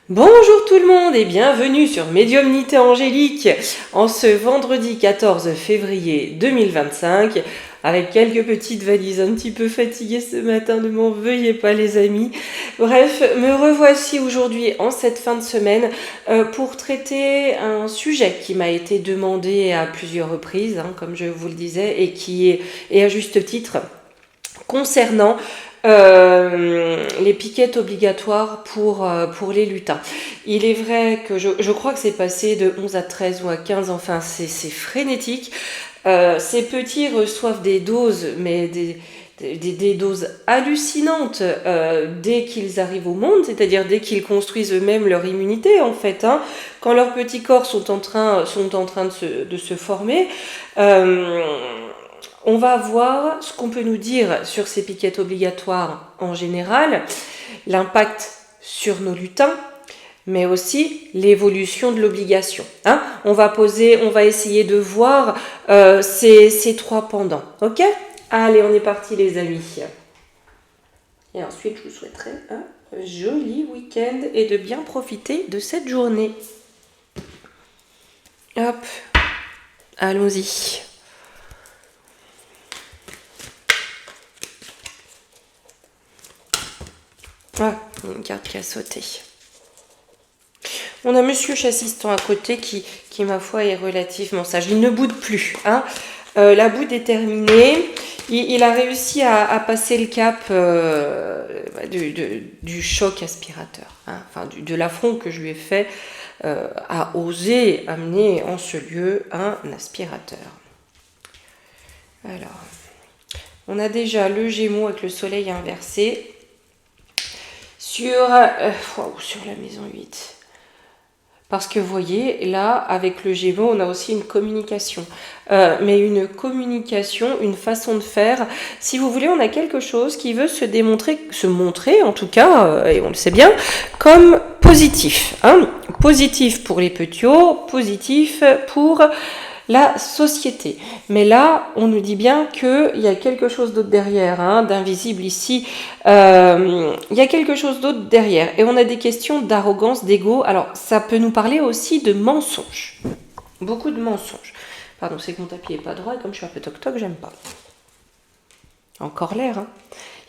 Bonjour tout le monde et bienvenue sur Médiumnité Angélique en ce vendredi 14 février 2025 avec quelques petites valises un petit peu fatiguées ce matin, ne m'en veuillez pas les amis. Bref, me revoici aujourd'hui en cette fin de semaine pour traiter un sujet qui m'a été demandé à plusieurs reprises, comme je vous le disais, et qui est à juste titre concernant les piquettes obligatoires pour les lutins. Il est vrai que je crois que c'est passé de 11 à 13 ou à 15, enfin c'est frénétique. Ces petits reçoivent des doses, mais des doses hallucinantes dès qu'ils arrivent au monde, c'est-à-dire dès qu'ils construisent eux-mêmes leur immunité en fait. Quand leurs petits corps sont en train de se former, on va voir ce qu'on peut nous dire sur ces piquettes obligatoires en général, l'impact sur nos lutins, mais aussi l'évolution de l'obligation. On va essayer de voir ces trois pendants. Ok ? Allez, on est parti les amis. Et ensuite, je vous souhaiterais un joli week-end et de bien profiter de cette journée. Hop, allons-y. Ah, une carte qui a sauté. On a Monsieur Chassistant à côté qui ma foi, est relativement sage. Il ne boude plus. La boude est terminée. Il a réussi à passer le cap du choc aspirateur. Enfin, de l'affront que je lui ai fait à oser amener en ce lieu un aspirateur. Alors, on a déjà le Gémeaux avec le soleil inversé. Sur la maison 8. Parce que vous voyez, là, avec le Gémeaux, on a aussi une communication. Mais une communication, une façon de faire. Si vous voulez, on a quelque chose qui veut se montrer, en tout cas, et on le sait bien, comme positif. Positif pour les petits, positif pour la société. Mais là, on nous dit bien qu'il y a quelque chose d'autre derrière, d'invisible ici. Il y a quelque chose d'autre derrière. Et on a des questions d'arrogance, d'ego. Alors, ça peut nous parler aussi de mensonges. Beaucoup de mensonges. Pardon, c'est que mon tapis n'est pas droit et comme je suis un peu toc-toc, j'aime pas. Encore l'air,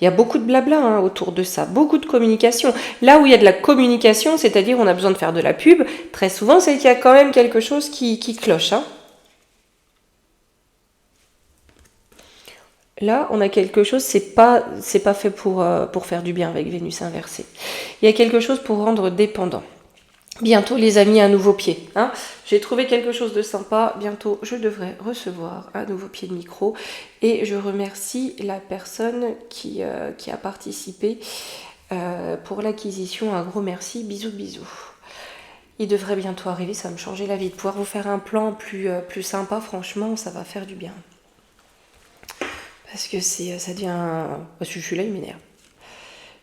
Il y a beaucoup de blabla autour de ça, beaucoup de communication. Là où il y a de la communication, c'est-à-dire on a besoin de faire de la pub, très souvent, c'est qu'il y a quand même quelque chose qui cloche, Là, on a quelque chose, c'est pas fait pour faire du bien avec Vénus inversée. Il y a quelque chose pour rendre dépendant. Bientôt, les amis, un nouveau pied. J'ai trouvé quelque chose de sympa. Bientôt, je devrais recevoir un nouveau pied de micro. Et je remercie la personne qui a participé pour l'acquisition. Un gros merci. Bisous, bisous. Il devrait bientôt arriver. Ça va me changer la vie. De pouvoir vous faire un plan plus sympa, franchement, ça va faire du bien. Parce que ça devient... Parce que je suis là, il m'énerve.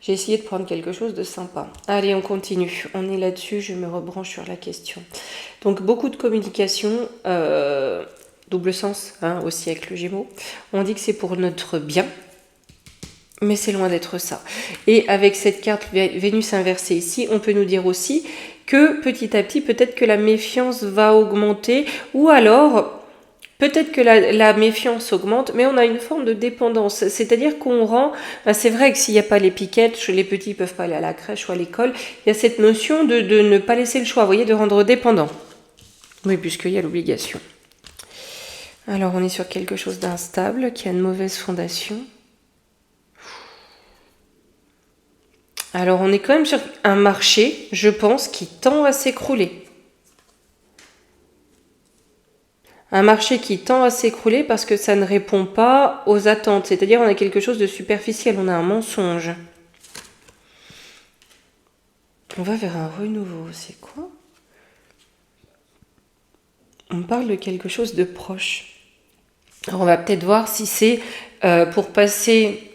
J'ai essayé de prendre quelque chose de sympa. Allez, on continue. On est là-dessus, je me rebranche sur la question. Donc, beaucoup de communication, double sens, aussi avec le Gémeaux. On dit que c'est pour notre bien, mais c'est loin d'être ça. Et avec cette carte Vénus inversée ici, on peut nous dire aussi que petit à petit, peut-être que la méfiance va augmenter, ou alors... Peut-être que la méfiance augmente, mais on a une forme de dépendance. C'est-à-dire qu'on rend... c'est vrai que s'il n'y a pas les piquettes, les petits ne peuvent pas aller à la crèche ou à l'école, il y a cette notion de ne pas laisser le choix, vous voyez, de rendre dépendant. Oui, puisqu'il y a l'obligation. Alors, on est sur quelque chose d'instable, qui a une mauvaise fondation. Alors, on est quand même sur un marché, je pense, qui tend à s'écrouler. Un marché qui tend à s'écrouler parce que ça ne répond pas aux attentes. C'est-à-dire on a quelque chose de superficiel, on a un mensonge. On va vers un renouveau, c'est quoi ? On parle de quelque chose de proche. Alors on va peut-être voir si c'est pour passer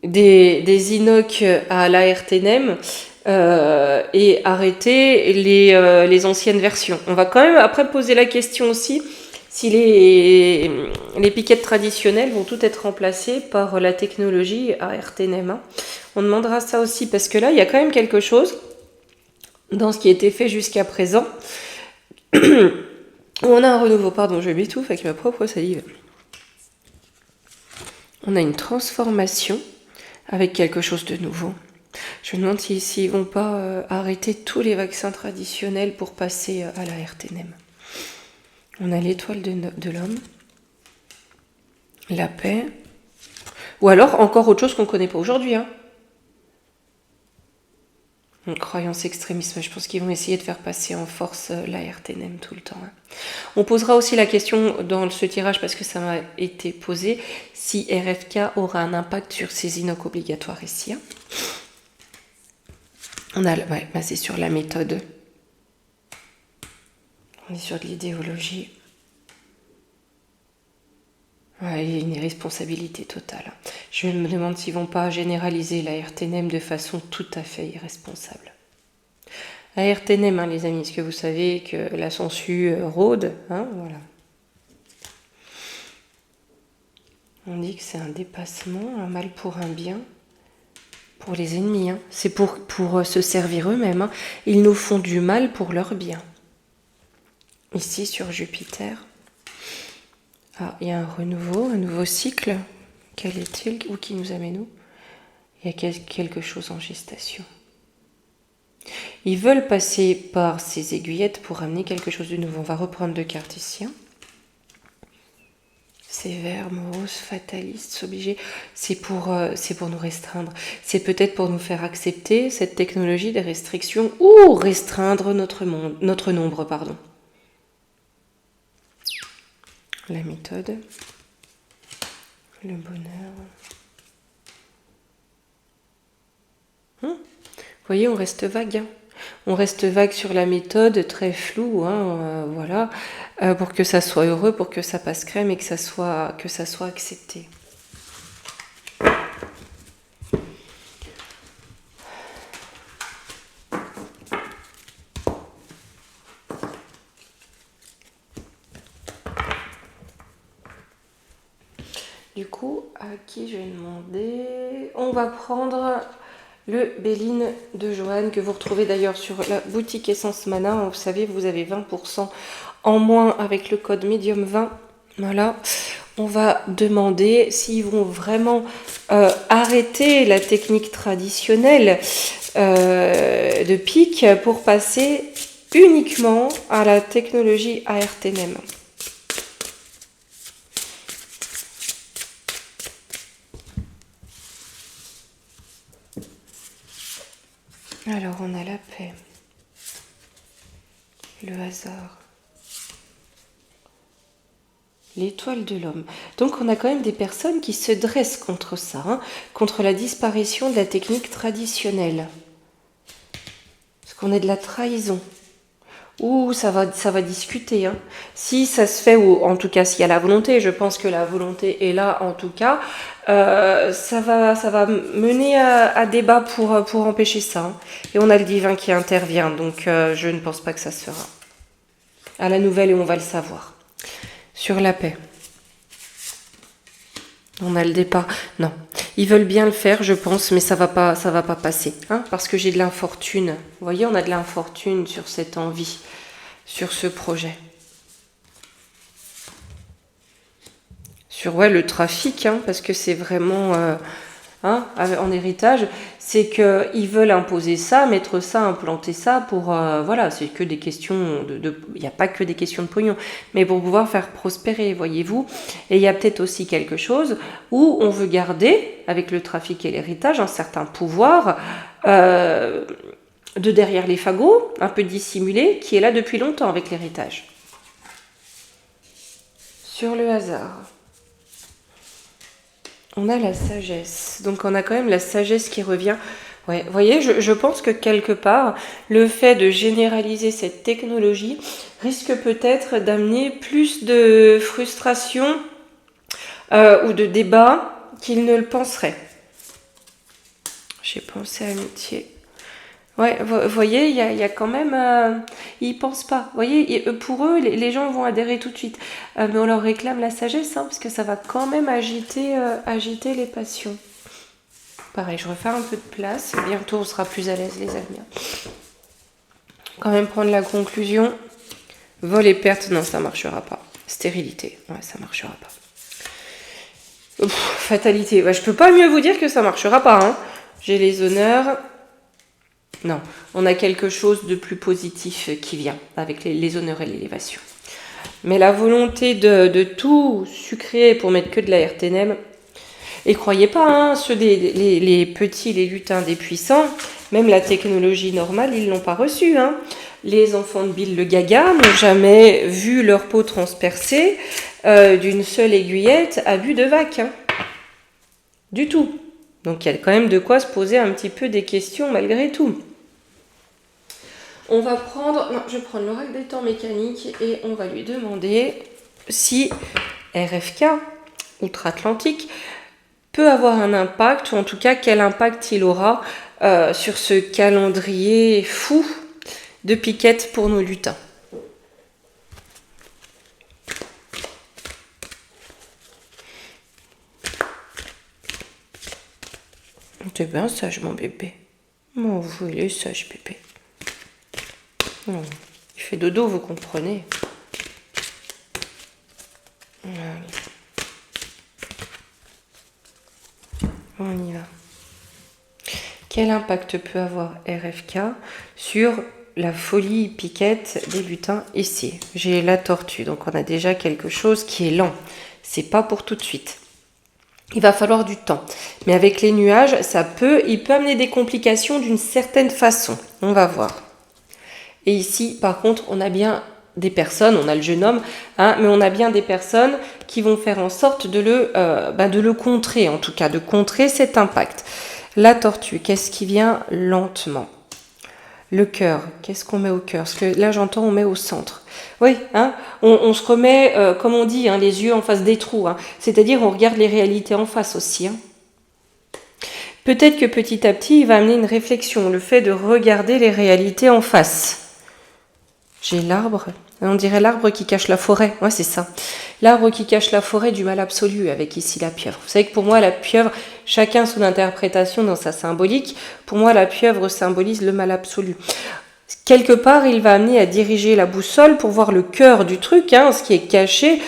des inox à la RTNM et arrêter les anciennes versions. On va quand même après poser la question aussi si les piquettes traditionnelles vont toutes être remplacées par la technologie ARTNM. On demandera ça aussi parce que là, il y a quand même quelque chose dans ce qui a été fait jusqu'à présent. On a un renouveau, pardon, je m'étouffe avec ma propre salive. On a une transformation avec quelque chose de nouveau. Je me demande s'ils vont pas arrêter tous les vaccins traditionnels pour passer à la RTNM. On a l'étoile de l'homme, la paix, ou alors encore autre chose qu'on ne connaît pas aujourd'hui. Une croyance extrémiste, je pense qu'ils vont essayer de faire passer en force la RTNM tout le temps. On posera aussi la question dans ce tirage, parce que ça m'a été posé, si RFK aura un impact sur ces INOC obligatoires ici. On a, c'est sur la méthode. On est sur de l'idéologie. Ouais, il y a une irresponsabilité totale. Je me demande s'ils vont pas généraliser la RTNM de façon tout à fait irresponsable. La RTNM, les amis, est-ce que vous savez que la censure rôde, voilà. On dit que c'est un dépassement, un mal pour un bien, pour les ennemis. C'est pour se servir eux-mêmes. Ils nous font du mal pour leur bien. Ici, sur Jupiter. Ah, il y a un renouveau, un nouveau cycle. Quel est-il? Où qui nous amène où? Il y a quelque chose en gestation. Ils veulent passer par ces aiguillettes pour amener quelque chose de nouveau. On va reprendre 2 cartes ici. Sévère, morose, fataliste, s'obliger. C'est pour nous restreindre. C'est peut-être pour nous faire accepter cette technologie des restrictions ou restreindre notre nombre, pardon. La méthode. Le bonheur. Vous voyez, on reste vague. On reste vague sur la méthode, très floue, voilà, pour que ça soit heureux, pour que ça passe crème et que ça soit accepté. Du coup, à qui je vais demander? On va prendre le Béline de Joanne, que vous retrouvez d'ailleurs sur la boutique Essence Mana. Vous savez, vous avez 20% en moins avec le code Medium20. Voilà. On va demander s'ils vont vraiment arrêter la technique traditionnelle de pique pour passer uniquement à la technologie ARTNM. Alors, on a la paix, le hasard, l'étoile de l'homme. Donc, on a quand même des personnes qui se dressent contre ça, contre la disparition de la technique traditionnelle. Parce qu'on est de la trahison. Ou ça va discuter. Si ça se fait, ou en tout cas s'il y a la volonté, je pense que la volonté est là en tout cas, ça va mener à débat pour empêcher ça. Et on a le divin qui intervient, donc je ne pense pas que ça se fera. À la nouvelle, et on va le savoir. Sur la paix. On a le départ. Non, ils veulent bien le faire, je pense, mais ça va pas passer, parce que j'ai de l'infortune. Vous voyez, on a de l'infortune sur cette envie, sur ce projet. Sur le trafic, parce que c'est vraiment en héritage, c'est qu'ils veulent imposer ça, mettre ça, implanter ça pour voilà, c'est que des questions il n'y a pas que des questions de pognon, mais pour pouvoir faire prospérer, voyez-vous. Et il y a peut-être aussi quelque chose où on veut garder, avec le trafic et l'héritage, un certain pouvoir de derrière les fagots, un peu dissimulé, qui est là depuis longtemps avec l'héritage. Sur le hasard. On a la sagesse, donc on a quand même la sagesse qui revient. Ouais, vous voyez, je pense que quelque part, le fait de généraliser cette technologie risque peut-être d'amener plus de frustration ou de débat qu'il ne le penserait. J'ai pensé à amitié. Ouais, vous voyez, il y a quand même... ils pensent pas. Vous voyez, pour eux, les gens vont adhérer tout de suite. Mais on leur réclame la sagesse, parce que ça va quand même agiter les passions. Pareil, je refais un peu de place. Bientôt, on sera plus à l'aise, les amis. quand même prendre la conclusion. Vol et perte, non, ça marchera pas. Stérilité, ouais, ça marchera pas. Fatalité, ouais, je peux pas mieux vous dire que ça marchera pas. Hein. J'ai les honneurs. Non, on a quelque chose de plus positif qui vient avec les honneurs et l'élévation. Mais la volonté de tout sucrer pour mettre que de la RTNM, et croyez pas, hein, ceux les petits, les lutins des puissants, même la technologie normale, ils l'ont pas reçue. Hein. Les enfants de Bill le Gaga n'ont jamais vu leur peau transpercée d'une seule aiguillette à but de vac. Hein. Du tout. Donc il y a quand même de quoi se poser un petit peu des questions malgré tout. On va prendre, non, je vais prendre l'oracle des temps mécaniques et on va lui demander si RFK, outre-Atlantique, peut avoir un impact, ou en tout cas quel impact il aura sur ce calendrier fou de piquettes pour nos lutins. T'es bien sage, mon bébé. Oh, vous, il est sage, bébé. Oh, il fait dodo, vous comprenez. On y va. Quel impact peut avoir RFK sur la folie piquette des lutins ici? J'ai la tortue, donc on a déjà quelque chose qui est lent. C'est pas pour tout de suite. Il va falloir du temps. Mais avec les nuages, il peut amener des complications d'une certaine façon. On va voir. Et ici, par contre, on a bien des personnes, on a le jeune homme, hein, mais on a bien des personnes qui vont faire en sorte de le contrer, en tout cas, de contrer cet impact. La tortue, qu'est-ce qui vient lentement? Le cœur, qu'est-ce qu'on met au cœur? Parce que là, j'entends, on met au centre. Oui, hein, on se remet, comme on dit, hein, les yeux en face des trous. Hein, c'est-à-dire, on regarde les réalités en face aussi. Hein. Peut-être que petit à petit, il va amener une réflexion, le fait de regarder les réalités en face. J'ai l'arbre, on dirait l'arbre qui cache la forêt, ouais c'est ça. L'arbre qui cache la forêt du mal absolu, avec ici la pieuvre. Vous savez que pour moi la pieuvre, chacun son interprétation dans sa symbolique, pour moi la pieuvre symbolise le mal absolu. Quelque part, il va amener à diriger la boussole pour voir le cœur du truc, hein, ce qui est caché,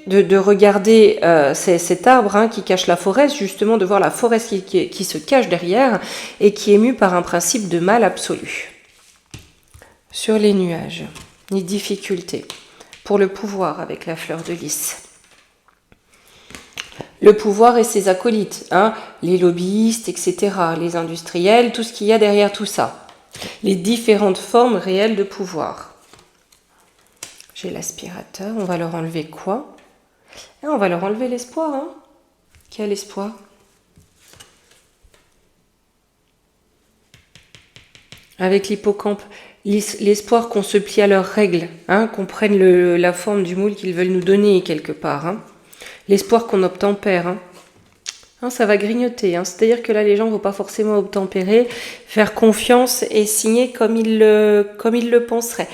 de regarder cet arbre hein, qui cache la forêt, justement de voir la forêt qui se cache derrière et qui est mue par un principe de mal absolu. Sur les nuages, les difficultés pour le pouvoir avec la fleur de lys. Le pouvoir et ses acolytes, hein, les lobbyistes, etc., les industriels, tout ce qu'il y a derrière tout ça. Les différentes formes réelles de pouvoir. J'ai l'aspirateur, on va leur enlever quoi? On va leur enlever l'espoir. Hein. Quel espoir? Avec l'hippocampe, l'espoir qu'on se plie à leurs règles, hein, qu'on prenne la forme du moule qu'ils veulent nous donner quelque part. Hein. L'espoir qu'on obtempère. Hein. Hein, ça va grignoter. Hein. C'est-à-dire que là, les gens ne vont pas forcément obtempérer, faire confiance et signer comme ils le penseraient.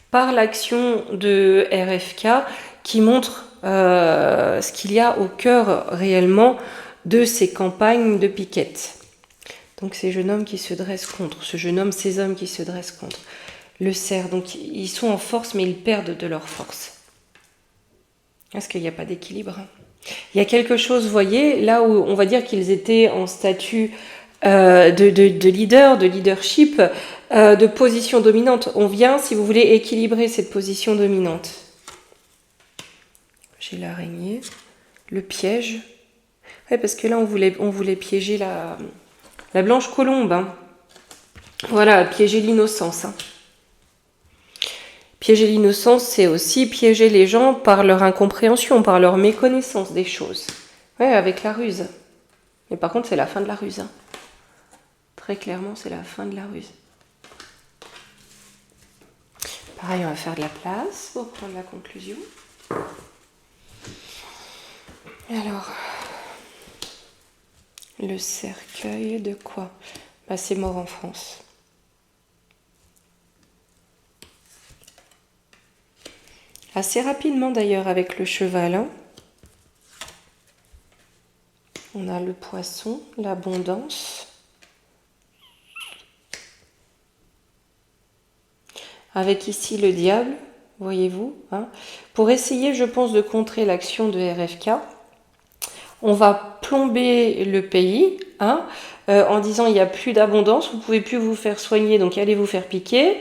Par l'action de RFK qui montre ce qu'il y a au cœur réellement de ces campagnes de piquettes. Donc ces jeunes hommes qui se dressent contre, ces hommes qui se dressent contre. Le cerf, donc ils sont en force mais ils perdent de leur force. Est-ce qu'il n'y a pas d'équilibre? Il y a quelque chose, vous voyez, là où on va dire qu'ils étaient en statut de leader, de leadership, de position dominante. On vient, si vous voulez, équilibrer cette position dominante. J'ai l'araignée, le piège. Ouais, parce que là, on voulait piéger la blanche colombe. Hein. Voilà, piéger l'innocence. Hein. Piéger l'innocence, c'est aussi piéger les gens par leur incompréhension, par leur méconnaissance des choses. Ouais, avec la ruse. Mais par contre, c'est la fin de la ruse. Hein. Très clairement, c'est la fin de la ruse. Pareil, on va faire de la place pour prendre la conclusion. Alors, le cercueil de quoi? C'est mort en France. Assez rapidement d'ailleurs avec le cheval. Hein. On a le poisson, l'abondance. avec ici le diable, voyez-vous, hein. Pour essayer, je pense, de contrer l'action de RFK, on va plomber le pays, hein, en disant il n'y a plus d'abondance, vous ne pouvez plus vous faire soigner, donc allez vous faire piquer.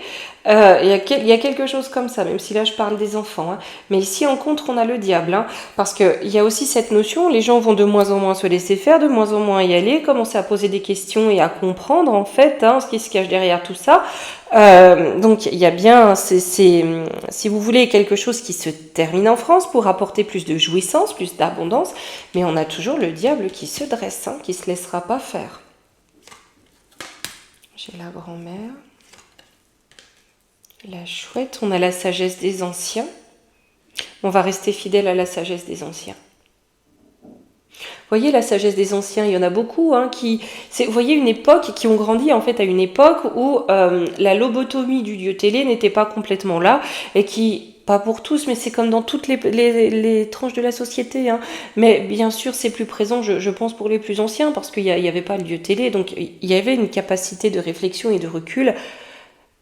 Il y a quelque chose comme ça, même si là je parle des enfants. Hein. Mais ici en contre, on a le diable. Hein, parce qu'il y a aussi cette notion, les gens vont de moins en moins se laisser faire, de moins en moins y aller, commencer à poser des questions et à comprendre en fait hein, ce qui se cache derrière tout ça. Donc il y a bien, si vous voulez, quelque chose qui se termine en France pour apporter plus de jouissance, plus d'abondance, mais on a toujours le diable qui se dresse, hein, qui ne se laissera pas faire. J'ai la grand-mère. La chouette, on a la sagesse des anciens. On va rester fidèle à la sagesse des anciens. Vous voyez, la sagesse des anciens, il y en a beaucoup hein, vous voyez, une époque qui ont grandi en fait à une époque où la lobotomie du dieu télé n'était pas complètement là et qui, pas pour tous, mais c'est comme dans toutes les tranches de la société. Hein. Mais bien sûr, c'est plus présent, je pense, pour les plus anciens parce qu'il n'y avait pas le dieu télé, donc il y avait une capacité de réflexion et de recul.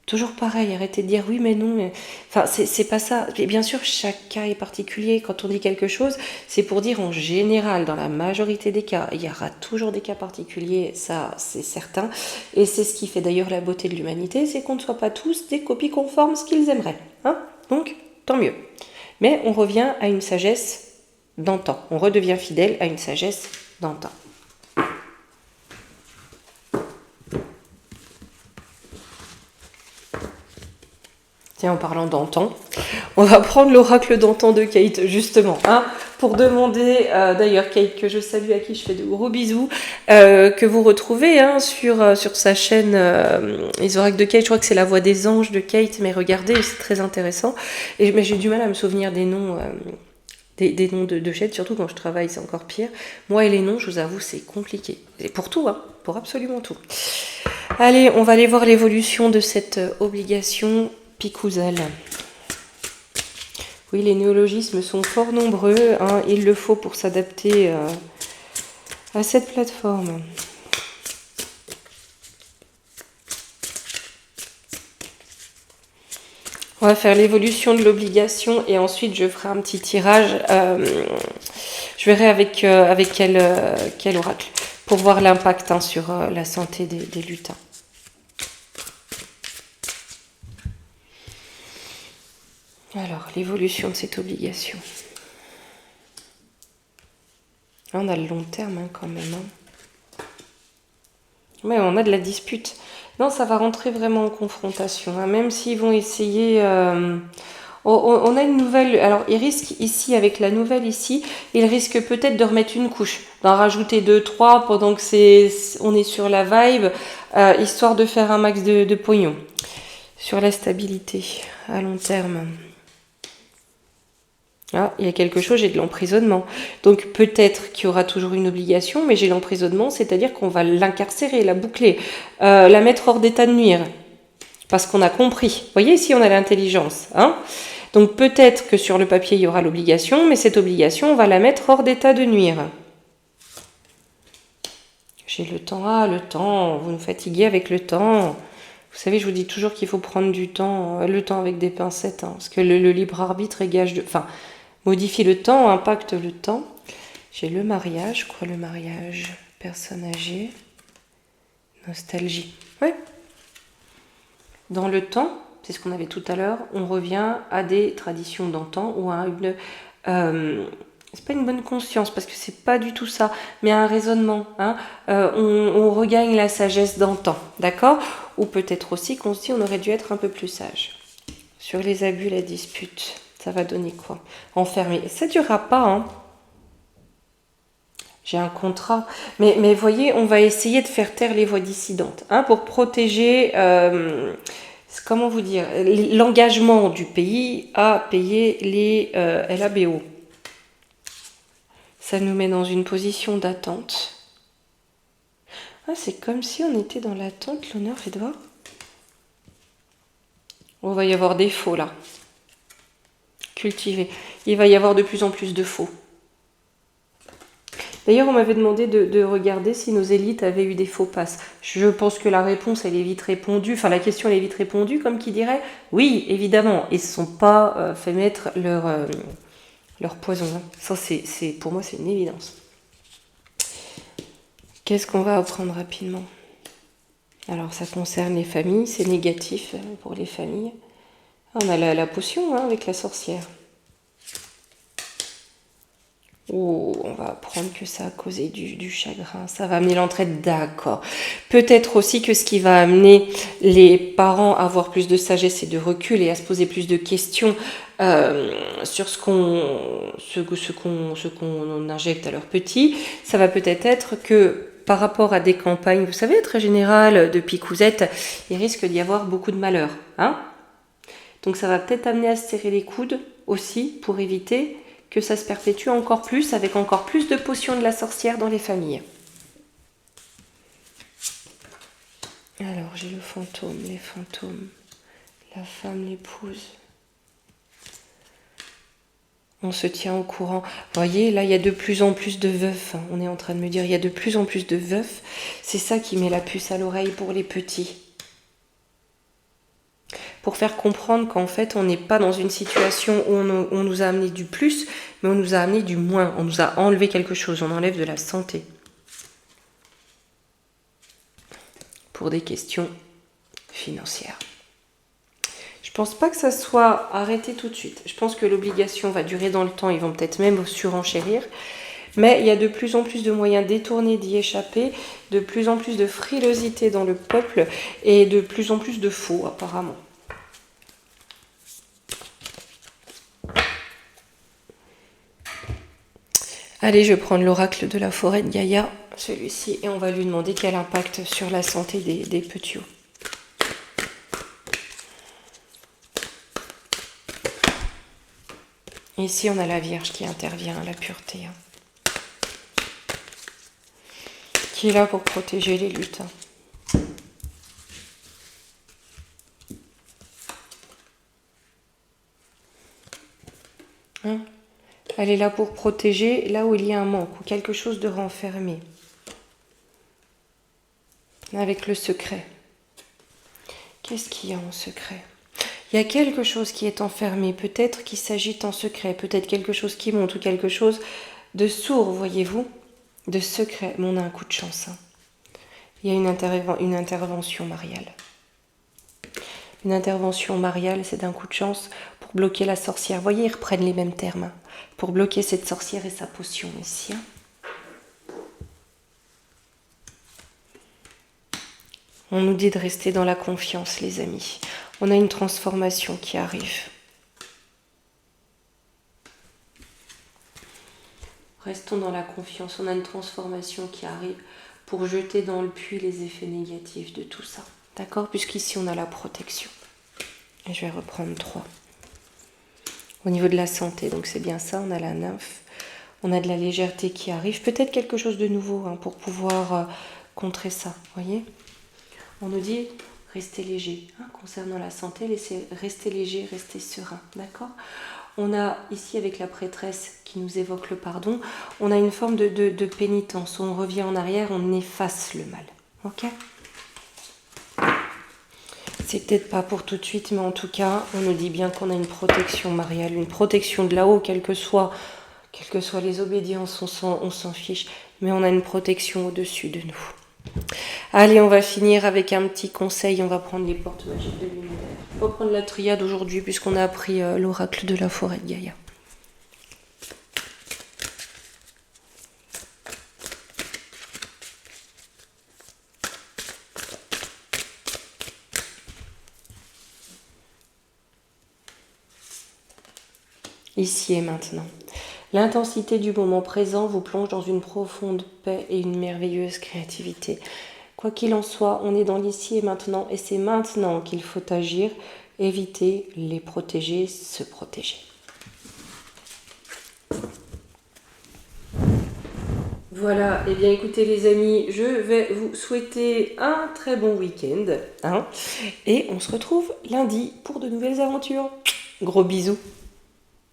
Toujours pareil, arrêtez de dire oui mais non, mais... enfin c'est pas ça. Et bien sûr, chaque cas est particulier. Quand on dit quelque chose, c'est pour dire en général, dans la majorité des cas, il y aura toujours des cas particuliers, ça c'est certain. Et c'est ce qui fait d'ailleurs la beauté de l'humanité, c'est qu'on ne soit pas tous des copies conformes ce qu'ils aimeraient. Hein donc, tant mieux. Mais on revient à une sagesse d'antan. On redevient fidèle à une sagesse d'antan. Tiens, en parlant d'antan, on va prendre l'oracle d'antan de Kate, justement, hein, pour demander, d'ailleurs, Kate, que je salue, à qui je fais de gros bisous, que vous retrouvez hein, sur sa chaîne Les oracles de Kate, je crois que c'est la voix des anges de Kate, mais regardez, c'est très intéressant. Mais j'ai du mal à me souvenir des noms, des noms de chaînes, surtout quand je travaille, c'est encore pire. Moi et les noms, je vous avoue, c'est compliqué. Et pour tout, hein, pour absolument tout. Allez, on va aller voir l'évolution de cette obligation Picouzal. Oui, les néologismes sont fort nombreux, hein, il le faut pour s'adapter à cette plateforme. On va faire l'évolution de l'obligation et ensuite je ferai un petit tirage. Je verrai avec quel oracle pour voir l'impact hein, sur la santé des lutins. Alors, l'évolution de cette obligation. Là, on a le long terme hein, quand même. Hein. Mais on a de la dispute. Non, ça va rentrer vraiment en confrontation. Hein, même s'ils vont essayer... on a une nouvelle... Alors, ils risquent ici, avec la nouvelle ici, ils risquent peut-être de remettre une couche. D'en rajouter 2, 3 pendant que on est sur la vibe, histoire de faire un max de pognon. Sur la stabilité à long terme. Ah, il y a quelque chose, j'ai de l'emprisonnement. Donc peut-être qu'il y aura toujours une obligation, mais j'ai l'emprisonnement, c'est-à-dire qu'on va l'incarcérer, la boucler, la mettre hors d'état de nuire. Parce qu'on a compris. Vous voyez, ici on a l'intelligence. Hein donc peut-être que sur le papier, il y aura l'obligation, mais cette obligation, on va la mettre hors d'état de nuire. J'ai le temps. Ah, le temps, vous nous fatiguez avec le temps. Vous savez, je vous dis toujours qu'il faut prendre du temps, le temps avec des pincettes, hein, parce que le libre arbitre est gage de... Enfin, modifie le temps, impacte le temps. J'ai le mariage, je crois le mariage, personne âgée, nostalgie. Oui. Dans le temps, c'est ce qu'on avait tout à l'heure, on revient à des traditions d'antan ou à une... c'est pas une bonne conscience parce que c'est pas du tout ça, mais un raisonnement. Hein. On regagne la sagesse d'antan, d'accord? Ou peut-être aussi qu'on se dit on aurait dû être un peu plus sage. Sur les abus, la dispute. Ça va donner quoi? Enfermé. Ça ne durera pas, hein. J'ai un contrat. Mais voyez, on va essayer de faire taire les voix dissidentes, hein, pour protéger, comment vous dire, l'engagement du pays à payer les LABO. Ça nous met dans une position d'attente. Ah, c'est comme si on était dans l'attente, l'honneur, faites voir. On va y avoir des faux, là. Cultiver. Il va y avoir de plus en plus de faux. D'ailleurs, on m'avait demandé de regarder si nos élites avaient eu des faux passes. Je pense que la réponse, elle est vite répondue. Enfin, la question, elle est vite répondue, comme qui dirait oui, évidemment. Ils ne se sont pas fait mettre leur poison. Hein. Ça, pour moi, c'est une évidence. Qu'est-ce qu'on va apprendre rapidement? Alors, ça concerne les familles. C'est négatif pour les familles. On a la potion hein, avec la sorcière. Oh, on va apprendre que ça a causé du chagrin, ça va amener l'entraide, d'accord. Peut-être aussi que ce qui va amener les parents à avoir plus de sagesse et de recul et à se poser plus de questions sur ce qu'on injecte à leurs petits, ça va peut-être être que par rapport à des campagnes, vous savez, très générales de picousette, il risque d'y avoir beaucoup de malheur. Hein, donc ça va peut-être amener à se serrer les coudes aussi pour éviter que ça se perpétue encore plus, avec encore plus de potions de la sorcière dans les familles. Alors, j'ai le fantôme, les fantômes, la femme, l'épouse. On se tient au courant. Vous voyez, là, il y a de plus en plus de veufs. On est en train de me dire, il y a de plus en plus de veufs. C'est ça qui met la puce à l'oreille pour les petits. Pour faire comprendre qu'en fait, on n'est pas dans une situation où on nous a amené du plus, mais on nous a amené du moins. On nous a enlevé quelque chose, on enlève de la santé. Pour des questions financières. Je pense pas que ça soit arrêté tout de suite. Je pense que l'obligation va durer dans le temps, ils vont peut-être même surenchérir. Mais il y a de plus en plus de moyens détournés d'y échapper, de plus en plus de frilosité dans le peuple et de plus en plus de faux apparemment. Allez, je vais prendre l'oracle de la forêt de Gaïa, celui-ci, et on va lui demander quel impact sur la santé des petits. Ici, on a la Vierge qui intervient, la pureté, hein, qui est là pour protéger les lutins. Hein? Elle est là pour protéger là où il y a un manque ou quelque chose de renfermé. Avec le secret. Qu'est-ce qu'il y a en secret? Il y a quelque chose qui est enfermé, peut-être qui s'agite en secret, peut-être quelque chose qui monte ou quelque chose de sourd, voyez-vous, de secret. Mais on a un coup de chance. Hein. Il y a une intervention mariale. Une intervention mariale, c'est d'un coup de chance pour bloquer la sorcière. Vous voyez, ils reprennent les mêmes termes. Hein, pour bloquer cette sorcière et sa potion ici. Hein. On nous dit de rester dans la confiance, les amis. On a une transformation qui arrive. Restons dans la confiance. On a une transformation qui arrive pour jeter dans le puits les effets négatifs de tout ça. D'accord? Puisqu'ici, on a la protection. Et je vais reprendre 3. Au niveau de la santé, donc c'est bien ça. On a la nymphe. On a de la légèreté qui arrive. Peut-être quelque chose de nouveau hein, pour pouvoir contrer ça. Vous voyez? On nous dit... Restez léger. Hein, concernant la santé, restez léger, restez serein. D'accord? On a ici avec la prêtresse qui nous évoque le pardon, on a une forme de pénitence. On revient en arrière, on efface le mal. Ok? C'est peut-être pas pour tout de suite, mais en tout cas, on nous dit bien qu'on a une protection mariale, une protection de là-haut, quelles que soient les obédiences, on s'en fiche, mais on a une protection au-dessus de nous. Allez, on va finir avec un petit conseil. On va prendre les portes magiques de l'univers. On va prendre la triade aujourd'hui puisqu'on a appris l'oracle de la forêt de Gaïa. Ici et maintenant. L'intensité du moment présent vous plonge dans une profonde paix et une merveilleuse créativité. Quoi qu'il en soit, on est dans l'ici et maintenant et c'est maintenant qu'il faut agir, éviter, les protéger, se protéger. Voilà, et bien écoutez les amis, je vais vous souhaiter un très bon week-end. Hein, et on se retrouve lundi pour de nouvelles aventures. Gros bisous.